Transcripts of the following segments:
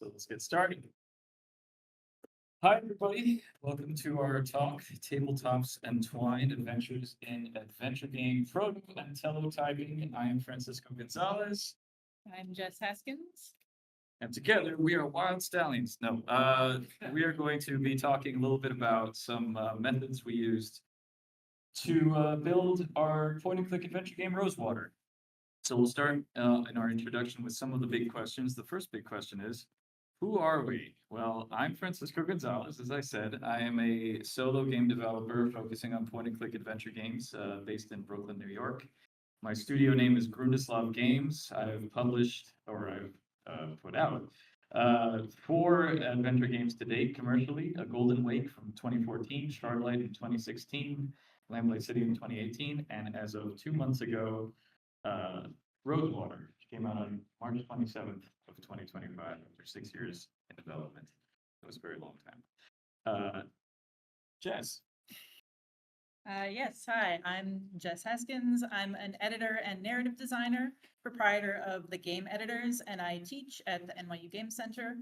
So let's get started. Hi, everybody. Welcome to our talk, Tabletops and Twine Adventures in Adventure Game Proto and Telotyping. I am Francisco González. I'm Jess Haskins. And together we are Wild Stallions. We are going to be talking a little bit about some methods we used to build our point-and-click adventure game, Rosewater. So we'll start in our introduction with some of the big questions. The first big question is, who are we? Well, I'm Francisco González. As I said, I am a solo game developer focusing on point-and-click adventure games based in Brooklyn, New York. My studio name is Grudislav Games. I've published, or I've put out, 4 adventure games to date commercially: A Golden Wake from 2014, Starlight in 2016, Lamplight City in 2018, and as of 2 months ago, Rosewater, which came out on March 27th of 2025 after 6 years in development. It was a very long time. Jess. Yes, hi, I'm Jess Haskins. I'm an editor and narrative designer, proprietor of The Game Editors, and I teach at the NYU Game Center.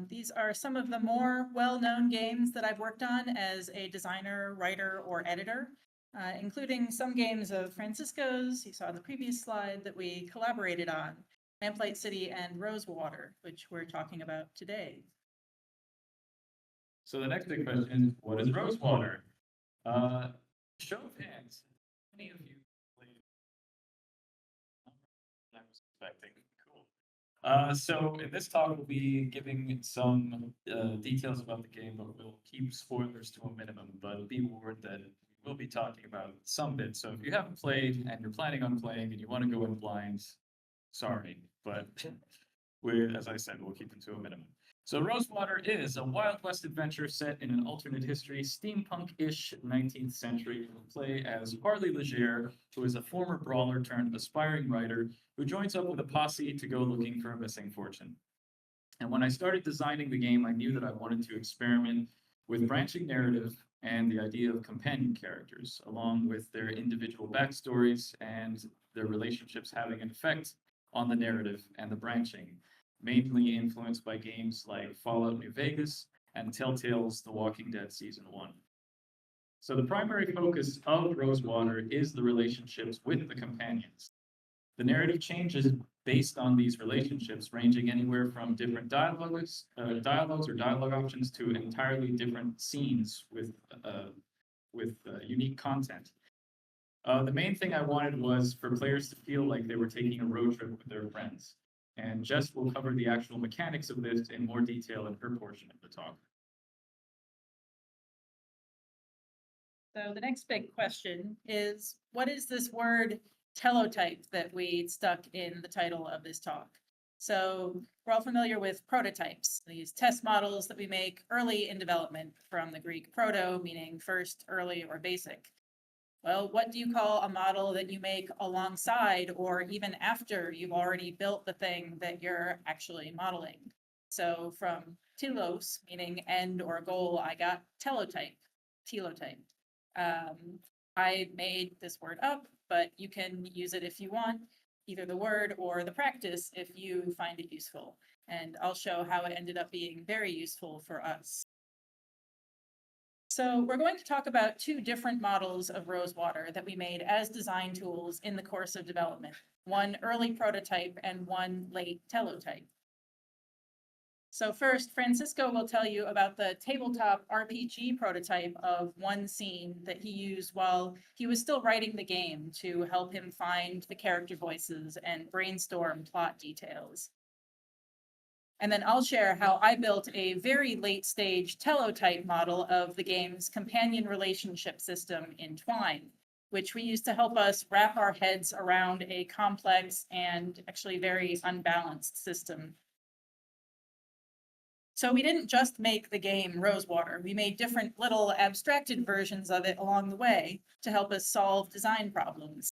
These are some of the more well-known games that I've worked on as a designer, writer, or editor, including some games of Francisco's, you saw in the previous slide, that we collaborated on, Lamplight City and Rosewater, which we're talking about today. So the next big question is, what is Rosewater? Show of hands, many of you played? I was expecting. Cool. So in this talk, we'll be giving some details about the game, but we'll keep spoilers to a minimum. But be warned that we'll be talking about some bits. So if you haven't played and you're planning on playing and you want to go in blind, sorry. But as I said, we'll keep it to a minimum. So Rosewater is a Wild West adventure set in an alternate history, steampunk-ish 19th century. We'll play as Harley Legere, who is a former brawler turned aspiring writer who joins up with a posse to go looking for a missing fortune. And when I started designing the game, I knew that I wanted to experiment with branching narrative and the idea of companion characters, along with their individual backstories and their relationships having an effect on the narrative and the branching, mainly influenced by games like Fallout New Vegas and Telltale's The Walking Dead Season 1. So the primary focus of Rosewater is the relationships with the companions. The narrative changes based on these relationships, ranging anywhere from different dialogues or dialogue options to entirely different scenes with unique content. The main thing I wanted was for players to feel like they were taking a road trip with their friends. And Jess will cover the actual mechanics of this in more detail in her portion of the talk. So the next big question is, what is this word telotype that we stuck in the title of this talk? So we're all familiar with prototypes, these test models that we make early in development, from the Greek proto, meaning first, early, or basic. Well, what do you call a model that you make alongside or even after you've already built the thing that you're actually modeling? So from telos, meaning end or goal, I got telotype. I made this word up, but you can use it if you want, either the word or the practice if you find it useful. And I'll show how it ended up being very useful for us. So we're going to talk about 2 different models of Rosewater that we made as design tools in the course of development, one early prototype and one late telotype. So first, Francisco will tell you about the tabletop RPG prototype of one scene that he used while he was still writing the game to help him find the character voices and brainstorm plot details. And then I'll share how I built a very late stage telotype model of the game's companion relationship system in Twine, which we used to help us wrap our heads around a complex and actually very unbalanced system. So we didn't just make the game Rosewater, we made different little abstracted versions of it along the way to help us solve design problems.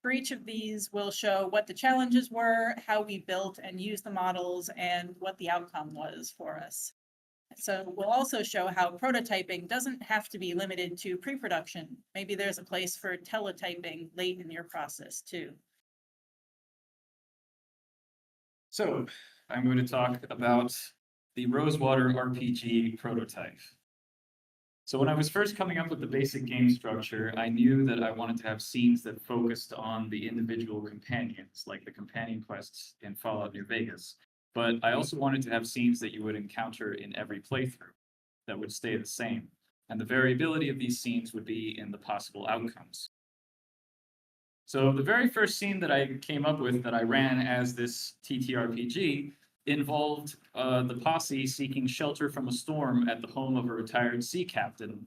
For each of these, we'll show what the challenges were, how we built and used the models, and what the outcome was for us. So we'll also show how prototyping doesn't have to be limited to pre-production. Maybe there's a place for telotyping late in your process too. So I'm going to talk about the Rosewater RPG prototype. So when I was first coming up with the basic game structure, I knew that I wanted to have scenes that focused on the individual companions, like the companion quests in Fallout New Vegas. But I also wanted to have scenes that you would encounter in every playthrough that would stay the same. And the variability of these scenes would be in the possible outcomes. So the very first scene that I came up with that I ran as this TTRPG involved the posse seeking shelter from a storm at the home of a retired sea captain.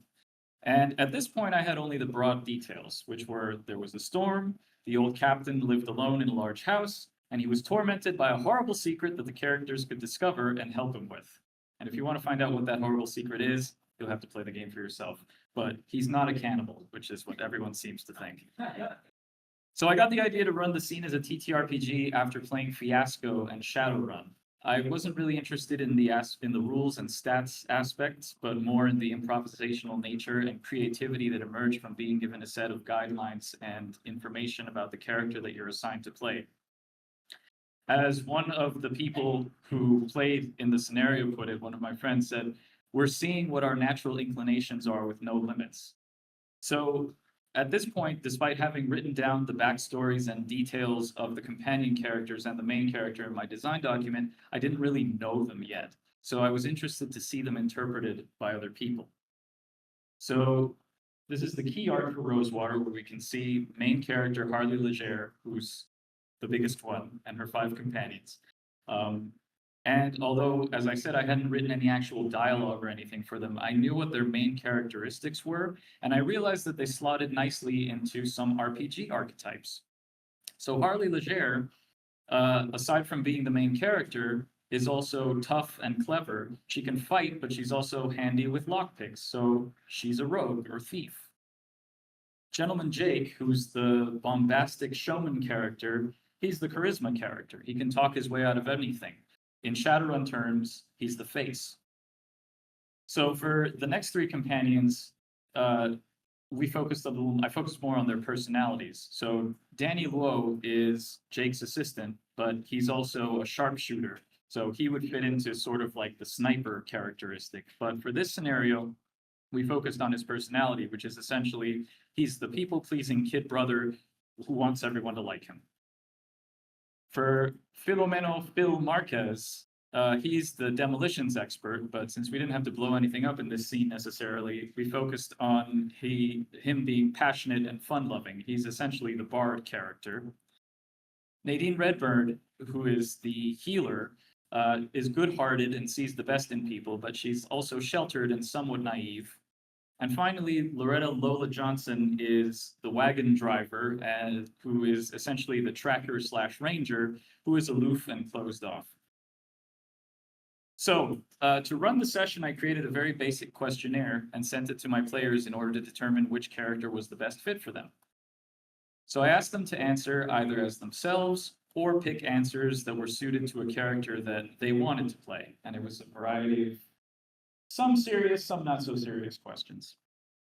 And at this point, I had only the broad details, which were there was a storm, the old captain lived alone in a large house, and he was tormented by a horrible secret that the characters could discover and help him with. And if you want to find out what that horrible secret is, you'll have to play the game for yourself. But he's not a cannibal, which is what everyone seems to think. So I got the idea to run the scene as a TTRPG after playing Fiasco and Shadowrun. I wasn't really interested in the rules and stats aspects, but more in the improvisational nature and creativity that emerged from being given a set of guidelines and information about the character that you're assigned to play. As one of the people who played in the scenario put it, one of my friends said, "We're seeing what our natural inclinations are with no limits." So at this point, despite having written down the backstories and details of the companion characters and the main character in my design document, I didn't really know them yet. So I was interested to see them interpreted by other people. So this is the key art for Rosewater, where we can see main character Harley Legere, who's the biggest one, and her 5 companions. And although, as I said, I hadn't written any actual dialogue or anything for them, I knew what their main characteristics were, and I realized that they slotted nicely into some RPG archetypes. So Harley Legere, aside from being the main character, is also tough and clever. She can fight, but she's also handy with lockpicks, so she's a rogue or thief. Gentleman Jake, who's the bombastic showman character, he's the charisma character. He can talk his way out of anything. In Shadowrun terms, he's the face. So for the next 3 companions, I focused more on their personalities. So Danny Luo is Jake's assistant, but he's also a sharpshooter. So he would fit into sort of like the sniper characteristic. But for this scenario, we focused on his personality, which is essentially he's the people-pleasing kid brother who wants everyone to like him. For Filomeno Phil Marquez, he's the demolitions expert, but since we didn't have to blow anything up in this scene necessarily, we focused on him being passionate and fun-loving. He's essentially the bard character. Nadine Redbird, who is the healer, is good-hearted and sees the best in people, but she's also sheltered and somewhat naive. And finally, Loretta Lola Johnson is the wagon driver, who is essentially the tracker/ranger, who is aloof and closed off. So, to run the session, I created a very basic questionnaire and sent it to my players in order to determine which character was the best fit for them. So I asked them to answer either as themselves or pick answers that were suited to a character that they wanted to play. And it was a variety of some serious, some not so serious questions,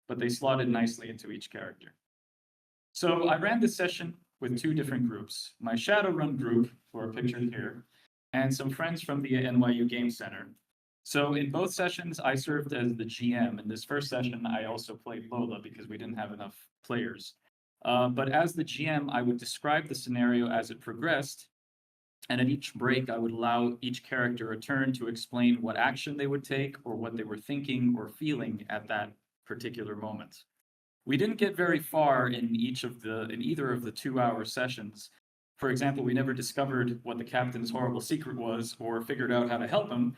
but they slotted nicely into each character. So I ran this session with 2 different groups, my Shadowrun group, who are pictured here, and some friends from the NYU Game Center. So in both sessions, I served as the GM. In this first session, I also played Lola because we didn't have enough players. But as the GM, I would describe the scenario as it progressed, and at each break, I would allow each character a turn to explain what action they would take or what they were thinking or feeling at that particular moment. We didn't get very far in either of the 2-hour sessions. For example, we never discovered what the captain's horrible secret was or figured out how to help him.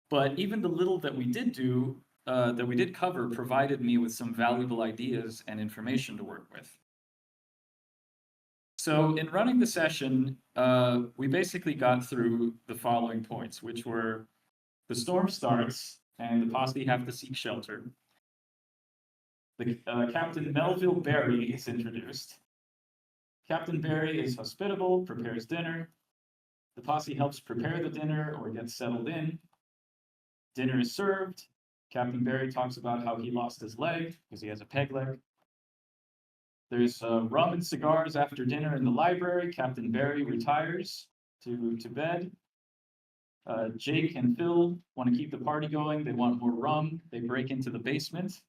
But even the little that we did cover provided me with some valuable ideas and information to work with. So in running the session, we basically got through the following points, which were the storm starts and the posse have to seek shelter. Captain Melville Berry is introduced. Captain Berry is hospitable, prepares dinner. The posse helps prepare the dinner or gets settled in. Dinner is served. Captain Berry talks about how he lost his leg because he has a peg leg. There's rum and cigars after dinner in the library. Captain Berry retires to bed. Jake and Phil want to keep the party going. They want more rum. They break into the basement,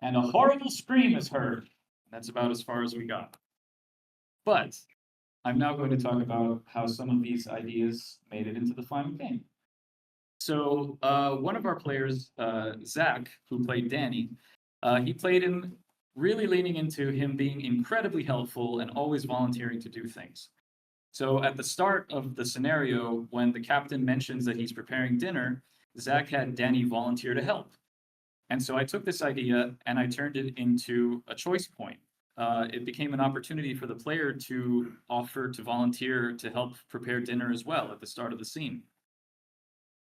and a horrible scream is heard. That's about as far as we got. But I'm now going to talk about how some of these ideas made it into the final game. So one of our players, Zach, who played Danny, he played him really leaning into him being incredibly helpful and always volunteering to do things. So at the start of the scenario, when the captain mentions that he's preparing dinner, Zach had Danny volunteer to help. And so I took this idea and I turned it into a choice point. It became an opportunity for the player to offer to volunteer to help prepare dinner as well at the start of the scene.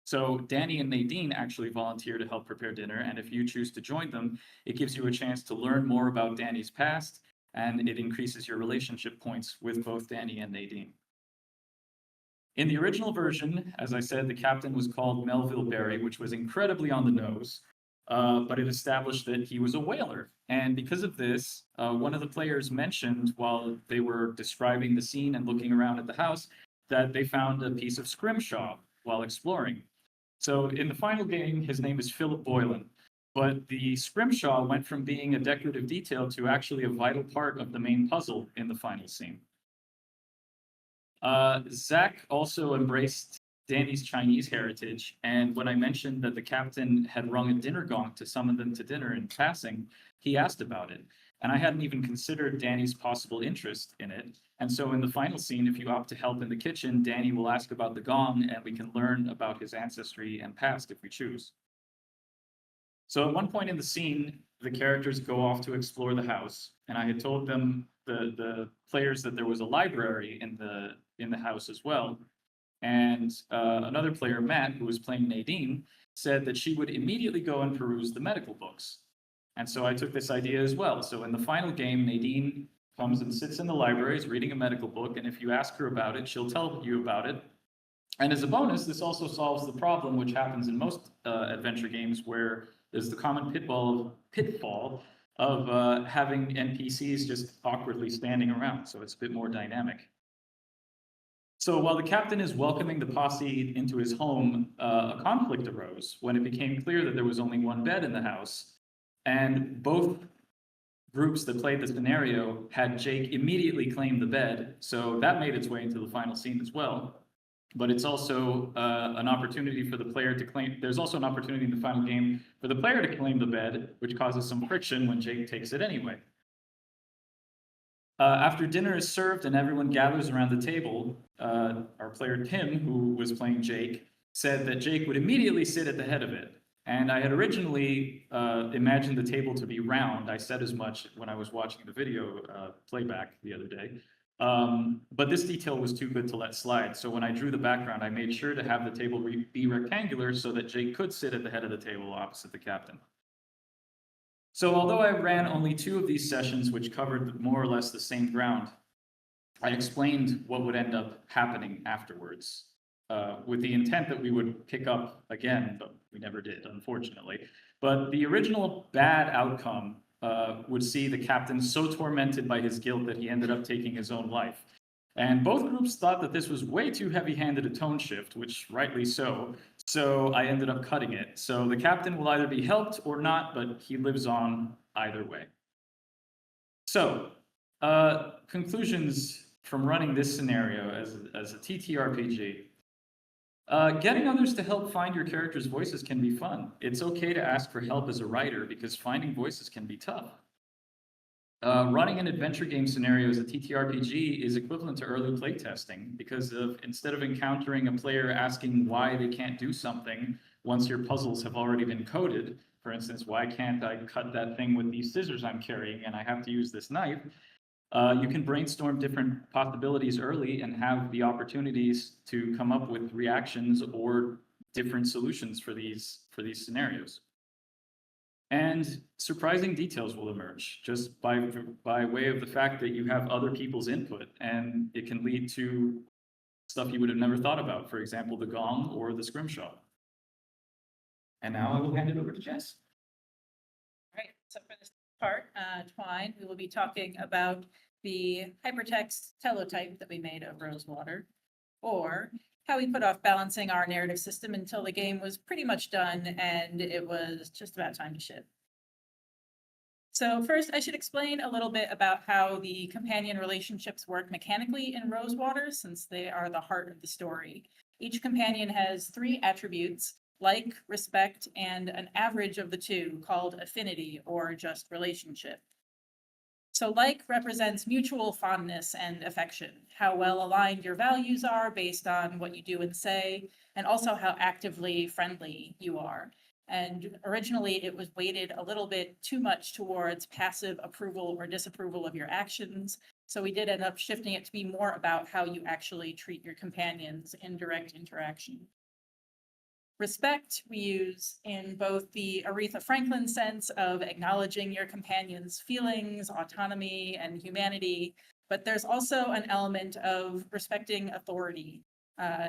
So Danny and Nadine actually volunteer to help prepare dinner, and if you choose to join them, it gives you a chance to learn more about Danny's past, and it increases your relationship points with both Danny and Nadine. In the original version, as I said, the captain was called Melville Berry, which was incredibly on the nose, but it established that he was a whaler. And because of this, one of the players mentioned while they were describing the scene and looking around at the house that they found a piece of scrimshaw while exploring. So in the final game, his name is Philip Boylan, but the scrimshaw went from being a decorative detail to actually a vital part of the main puzzle in the final scene. Zach also embraced Danny's Chinese heritage, and when I mentioned that the captain had rung a dinner gong to summon them to dinner in passing, he asked about it. And I hadn't even considered Danny's possible interest in it. And so in the final scene, if you opt to help in the kitchen, Danny will ask about the gong, and we can learn about his ancestry and past if we choose. So at one point in the scene, the characters go off to explore the house, and I had told them, the players, that there was a library in the house as well. And another player, Matt, who was playing Nadine, said that she would immediately go and peruse the medical books. And so I took this idea as well. So in the final game, Nadine comes and sits in the library, is reading a medical book, and if you ask her about it, she'll tell you about it. And as a bonus, this also solves the problem which happens in most adventure games, where there's the common pitfall of having NPCs just awkwardly standing around. So it's a bit more dynamic. So while the captain is welcoming the posse into his home, a conflict arose when it became clear that there was only one bed in the house. And both groups that played the scenario had Jake immediately claim the bed, so that made its way into the final scene as well. But it's also an opportunity for the player to claim, there's also an opportunity in the final game for the player to claim the bed, which causes some friction when Jake takes it anyway. After dinner is served and everyone gathers around the table, our player Tim, who was playing Jake, said that Jake would immediately sit at the head of it. And I had originally imagined the table to be round. I said as much when I was watching the video playback the other day. But this detail was too good to let slide. So when I drew the background, I made sure to have the table be rectangular so that Jake could sit at the head of the table opposite the captain. So although I ran only 2 of these sessions, which covered more or less the same ground, I explained what would end up happening afterwards. With the intent that we would pick up again, but we never did, unfortunately. But the original bad outcome would see the captain so tormented by his guilt that he ended up taking his own life. And both groups thought that this was way too heavy-handed a tone shift, which rightly so. So I ended up cutting it. So the captain will either be helped or not, but he lives on either way. So, conclusions from running this scenario as a TTRPG. Getting others to help find your character's voices can be fun. It's okay to ask for help as a writer because finding voices can be tough. Running an adventure game scenario as a TTRPG is equivalent to early playtesting because instead of encountering a player asking why they can't do something once your puzzles have already been coded, for instance, why can't I cut that thing with these scissors I'm carrying and I have to use this knife, you can brainstorm different possibilities early and have the opportunities to come up with reactions or different solutions for these scenarios. And surprising details will emerge just by way of the fact that you have other people's input, and it can lead to stuff you would have never thought about, for example, the gong or the scrimshaw. And now I will hand it over to Jess. All right, so for this part, Twine, we will be talking about the hypertext telotype that we made of Rosewater, or how we put off balancing our narrative system until the game was pretty much done and it was just about time to ship. So first, I should explain a little bit about how the companion relationships work mechanically in Rosewater, since they are the heart of the story. Each companion has 3 attributes, like, respect, and an average of the 2 called affinity or just relationship. So like represents mutual fondness and affection, how well aligned your values are based on what you do and say, and also how actively friendly you are. And originally it was weighted a little bit too much towards passive approval or disapproval of your actions. So we did end up shifting it to be more about how you actually treat your companions in direct interaction. Respect we use in both the Aretha Franklin sense of acknowledging your companion's feelings, autonomy, and humanity, but there's also an element of respecting authority,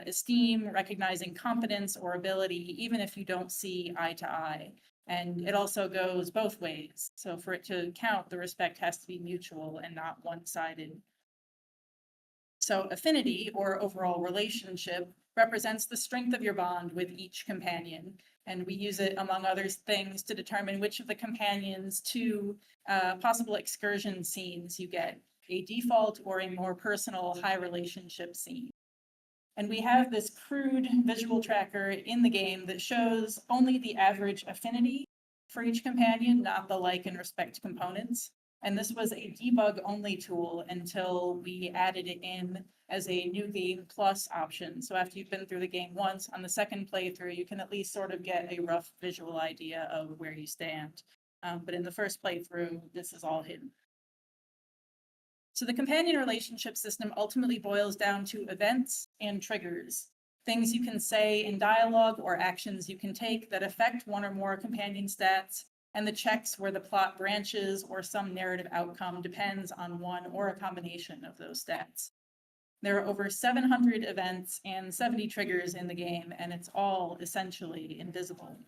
esteem, recognizing competence or ability, even if you don't see eye to eye. And it also goes both ways. So for it to count, the respect has to be mutual and not one-sided. So affinity or overall relationship represents the strength of your bond with each companion. And we use it, among other things, to determine which of the companions to possible excursion scenes you get, a default or a more personal high relationship scene. And we have this crude visual tracker in the game that shows only the average affinity for each companion, not the like and respect components. And this was a debug-only tool until we added it in as a new game plus option. So after you've been through the game once, on the second playthrough, you can at least sort of get a rough visual idea of where you stand. But in the first playthrough, this is all hidden. So the companion relationship system ultimately boils down to events and triggers, things you can say in dialogue or actions you can take that affect one or more companion stats, and the checks where the plot branches or some narrative outcome depends on one or a combination of those stats. There are over 700 events and 70 triggers in the game, and it's all essentially invisible.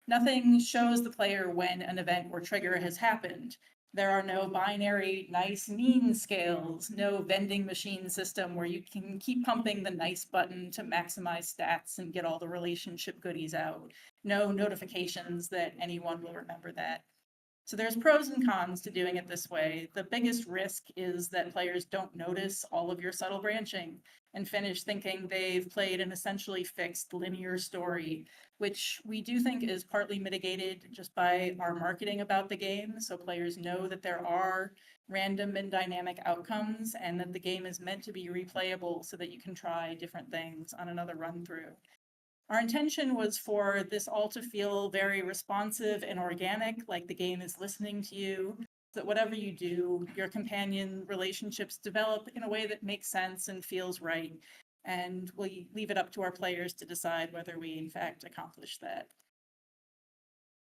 Nothing shows the player when an event or trigger has happened. There are no binary nice mean scales, no vending machine system where you can keep pumping the nice button to maximize stats and get all the relationship goodies out. No notifications that anyone will remember that. So there's pros and cons to doing it this way. The biggest risk is that players don't notice all of your subtle branching and finish thinking they've played an essentially fixed linear story, which we do think is partly mitigated just by our marketing about the game. So players know that there are random and dynamic outcomes and that the game is meant to be replayable so that you can try different things on another run through. Our intention was for this all to feel very responsive and organic, like the game is listening to you, so that whatever you do, your companion relationships develop in a way that makes sense and feels right. And we leave it up to our players to decide whether we in fact accomplish that.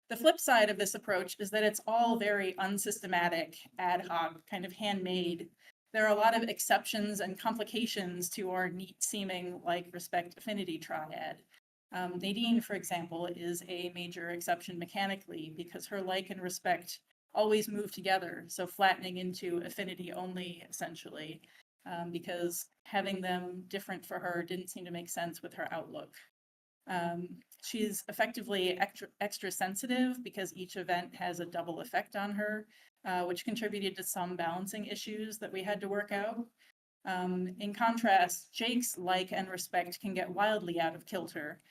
The flip side of this approach is that it's all very unsystematic, ad hoc, kind of handmade. There are a lot of exceptions and complications to our neat seeming like respect affinity triad. Nadine, for example, is a major exception mechanically because her like and respect always move together, so flattening into affinity only, essentially, because having them different for her didn't seem to make sense with her outlook. She's effectively extra sensitive because each event has a double effect on her, which contributed to some balancing issues that we had to work out. In contrast, Jake's like and respect can get wildly out of kilter,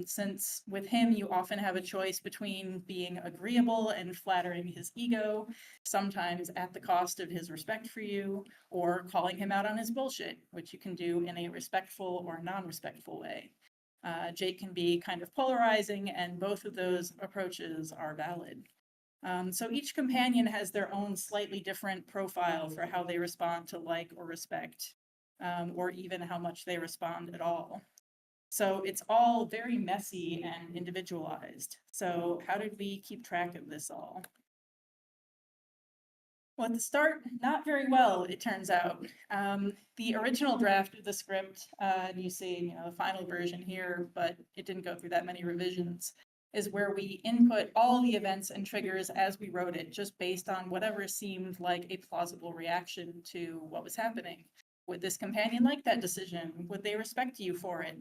since with him you often have a choice between being agreeable and flattering his ego, sometimes at the cost of his respect for you, or calling him out on his bullshit, which you can do in a respectful or non-respectful way. Jake can be kind of polarizing, and both of those approaches are valid. So each companion has their own slightly different profile for how they respond to like or respect, or even how much they respond at all. So it's all very messy and individualized. So how did we keep track of this all? Well, at the start, not very well, it turns out. The original draft of the script, and you see, the final version here, but it didn't go through that many revisions, is where we input all the events and triggers as we wrote it, just based on whatever seemed like a plausible reaction to what was happening. Would this companion like that decision? Would they respect you for it?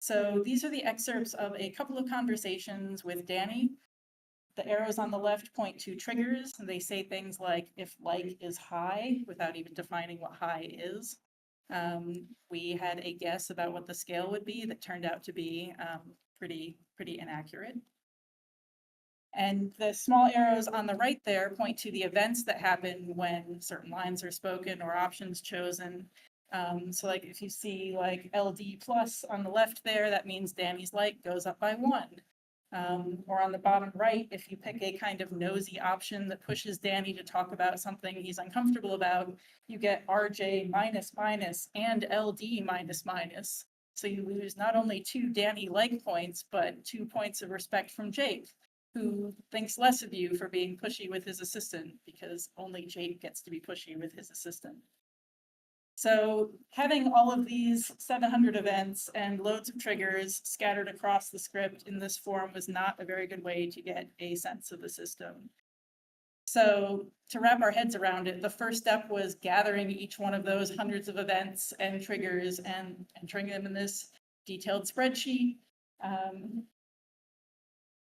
So these are the excerpts of a couple of conversations with Danny. The arrows on the left point to triggers, and they say things like, if like is high, without even defining what high is. We had a guess about what the scale would be that turned out to be pretty inaccurate. And the small arrows on the right there point to the events that happen when certain lines are spoken or options chosen. So like if you see like LD plus on the left there, that means Danny's like goes up by 1. Or on the bottom right, if you pick a kind of nosy option that pushes Danny to talk about something he's uncomfortable about, you get RJ minus minus and LD minus minus. So you lose not only 2 Danny like points, but 2 points of respect from Jake, who thinks less of you for being pushy with his assistant, because only Jake gets to be pushy with his assistant. So having all of these 700 events and loads of triggers scattered across the script in this form was not a very good way to get a sense of the system. So to wrap our heads around it, the first step was gathering each one of those hundreds of events and triggers and entering them in this detailed spreadsheet.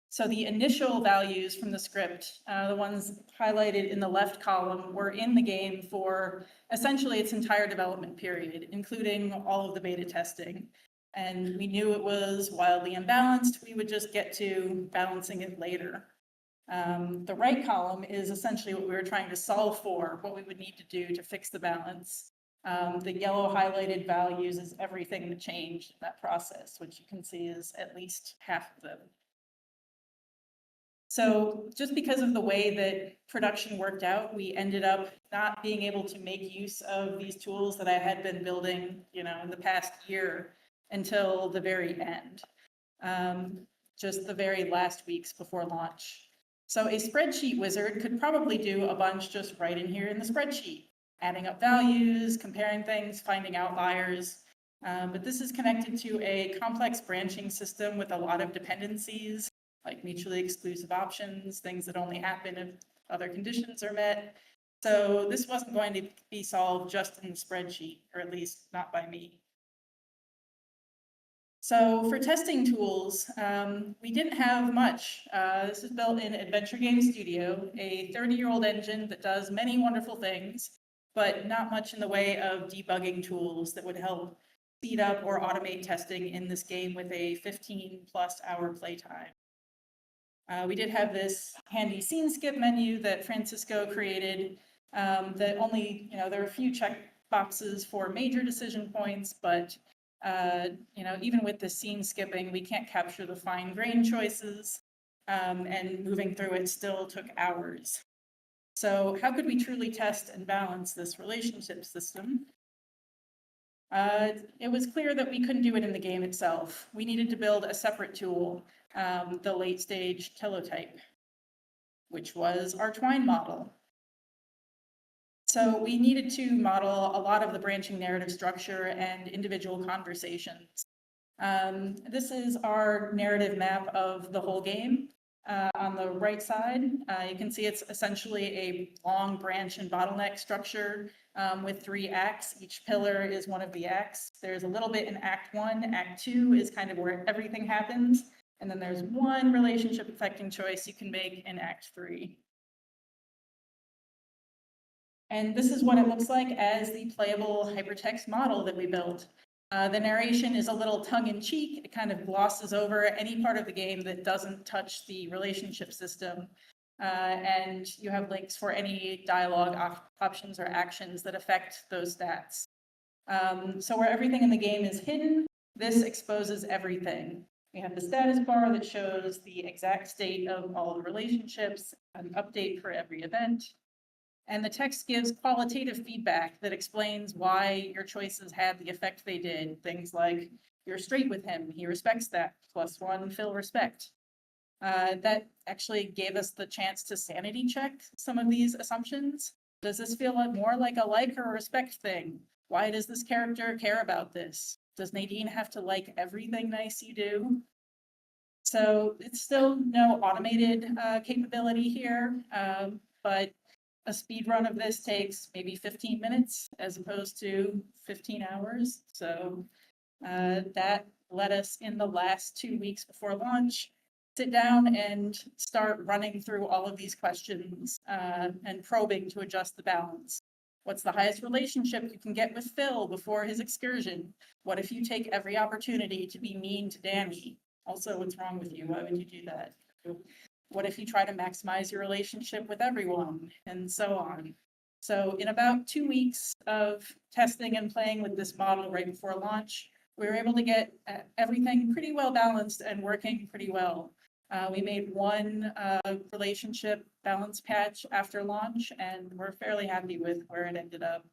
So the initial values from the script, the ones highlighted in the left column, were in the game for essentially its entire development period, including all of the beta testing. And we knew it was wildly imbalanced. We would just get to balancing it later. The right column is essentially what we were trying to solve for, what we would need to do to fix the balance. The yellow highlighted values is everything that changed in that process, which you can see is at least half of them. So just because of the way that production worked out, we ended up not being able to make use of these tools that I had been building, in the past year until the very end, just the very last weeks before launch. So a spreadsheet wizard could probably do a bunch just right in here in the spreadsheet, adding up values, comparing things, finding outliers. But this is connected to a complex branching system with a lot of dependencies, like mutually exclusive options, things that only happen if other conditions are met. So this wasn't going to be solved just in the spreadsheet, or at least not by me. So for testing tools, we didn't have much. This is built in Adventure Game Studio, a 30-year-old engine that does many wonderful things, but not much in the way of debugging tools that would help speed up or automate testing in this game with a 15+ hour playtime. We did have this handy scene skip menu that Francisco created that only, there are a few check boxes for major decision points, but, even with the scene skipping, we can't capture the fine grain choices, and moving through it still took hours. So how could we truly test and balance this relationship system? It was clear that we couldn't do it in the game itself. We needed to build a separate tool, the late stage telotype, which was our Twine model. So we needed to model a lot of the branching narrative structure and individual conversations. This is our narrative map of the whole game. On the right side, you can see it's essentially a long branch and bottleneck structure with 3 acts. Each pillar is one of the acts. There's a little bit in Act 1. Act 2 is kind of where everything happens. And then there's one relationship affecting choice you can make in Act 3. And this is what it looks like as the playable hypertext model that we built. The narration is a little tongue-in-cheek. It kind of glosses over any part of the game that doesn't touch the relationship system. And you have links for any dialogue options or actions that affect those stats. So where everything in the game is hidden, this exposes everything. We have the status bar that shows the exact state of all the relationships, an update for every event. And the text gives qualitative feedback that explains why your choices had the effect they did. Things like, you're straight with him, he respects that, +1 fill respect. That actually gave us the chance to sanity check some of these assumptions. Does this feel more like a like or respect thing? Why does this character care about this? Does Nadine have to like everything nice you do? So it's still no automated capability here, but a speed run of this takes maybe 15 minutes as opposed to 15 hours. So that let us, in the last 2 weeks before launch, sit down and start running through all of these questions and probing to adjust the balance. What's the highest relationship you can get with Phil before his excursion? What if you take every opportunity to be mean to Danny? Also, what's wrong with you? Why would you do that? What if you try to maximize your relationship with everyone? And so on. So in about 2 weeks of testing and playing with this model right before launch, we were able to get everything pretty well balanced and working pretty well. We made one relationship balance patch after launch, and we're fairly happy with where it ended up.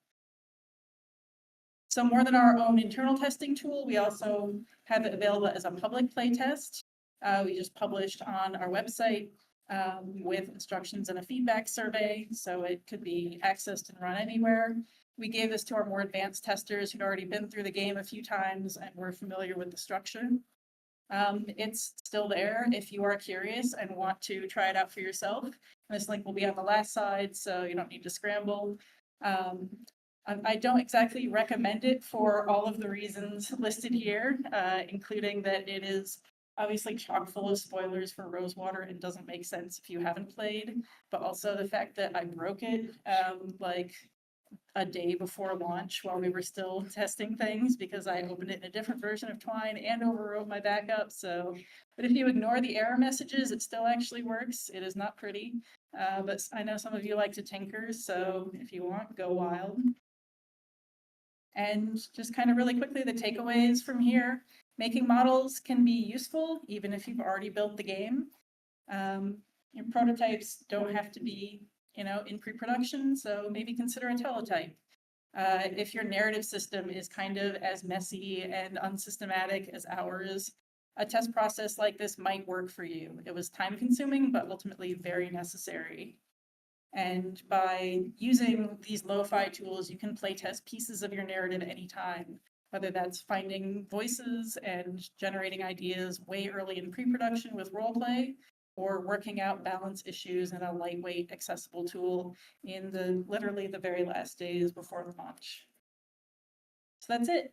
So more than our own internal testing tool, we also have it available as a public playtest. We just published on our website with instructions and a feedback survey, so it could be accessed and run anywhere. We gave this to our more advanced testers who'd already been through the game a few times and were familiar with the structure. It's still there if you are curious and want to try it out for yourself. This link will be on the last side, so you don't need to scramble. I don't exactly recommend it for all of the reasons listed here, including that it is obviously chock full of spoilers for Rosewater and doesn't make sense if you haven't played, but also the fact that I broke it like a day before launch while we were still testing things because I opened it in a different version of Twine and overwrote my backup. So, but if you ignore the error messages, it still actually works. It is not pretty, but I know some of you like to tinker, so if you want, go wild. And just kind of really quickly, the takeaways from here. Making models can be useful even if you've already built the game. Your prototypes don't have to be in pre-production, so maybe consider a telotype. If your narrative system is kind of as messy and unsystematic as ours, a test process like this might work for you. It was time consuming, but ultimately very necessary. And by using these lo-fi tools, you can playtest pieces of your narrative anytime, whether that's finding voices and generating ideas way early in pre-production with roleplay, or working out balance issues in a lightweight, accessible tool in literally the very last days before the launch. So that's it.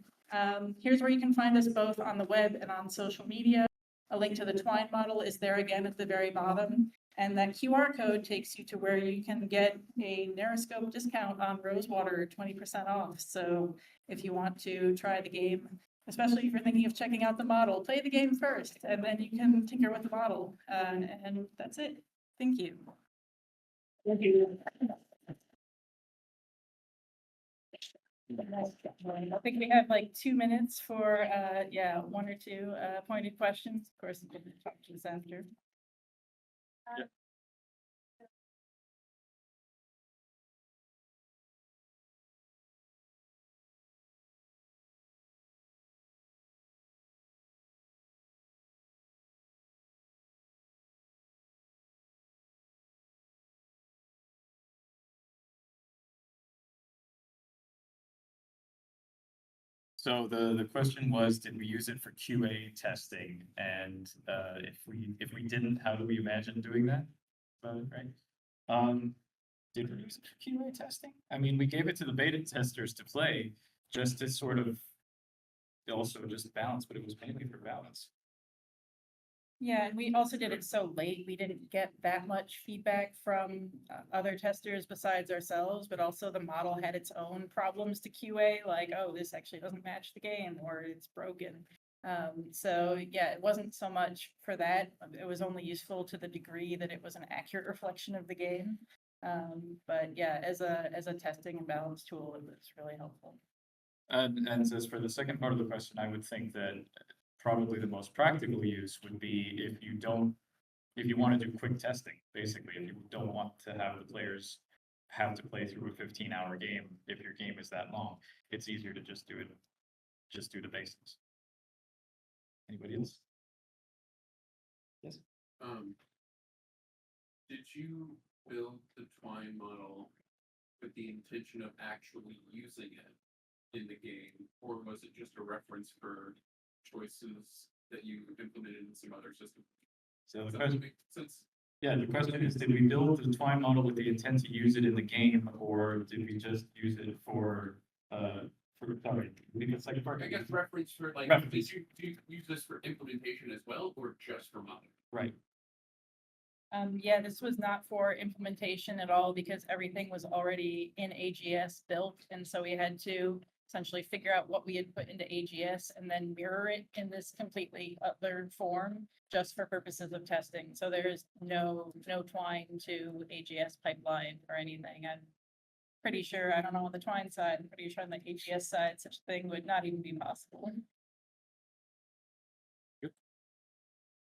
Here's where you can find us both on the web and on social media. A link to the Twine model is there again at the very bottom. And that QR code takes you to where you can get a NarraScope discount on Rosewater, 20% off. So if you want to try the game, especially if you're thinking of checking out the model, play the game first, and then you can tinker with the model. And that's it. Thank you. Thank you. I think we have like 2 minutes for, one or two pointed questions. Of course, you can talk to us after. Yeah. So the question was, did we use it for QA testing? And if we didn't, how do we imagine doing that? Right? Did we use it for QA testing? I mean, we gave it to the beta testers to play, just to sort of also just balance, but it was mainly for balance. Yeah, and we also did it so late, we didn't get that much feedback from other testers besides ourselves, but also the model had its own problems to QA, like, oh, this actually doesn't match the game, or it's broken. So yeah, it wasn't so much for that. It was only useful to the degree that it was an accurate reflection of the game. But yeah, as a testing and balance tool, it was really helpful. And as for the second part of the question, I would think that probably the most practical use would be if you want to do quick testing, basically, if you don't want to have the players have to play through a 15-hour game, if your game is that long, it's easier to just do the basics. Anybody else? Yes. Did you build the Twine model with the intention of actually using it in the game, or was it just a reference for choices that you implemented in some other system? So the Does that question, make sense? Yeah, the question is, did we build the Twine model with the intent to use it in the game, or did we just use it sorry, leave it second part? I guess reference for like, Reference. do you use this for implementation as well, or just for modeling? Right, Yeah, this was not for implementation at all because everything was already in AGS built. And so we had to essentially figure out what we had put into AGS and then mirror it in this completely other form just for purposes of testing. So there's no Twine to AGS pipeline or anything. I'm pretty sure, I don't know on the Twine side, I'm pretty sure on the AGS side, such a thing would not even be possible.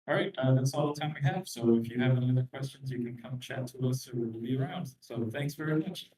all right, that's all the time we have, so if you have any other questions, you can come chat to us or we'll be around, so thanks very much.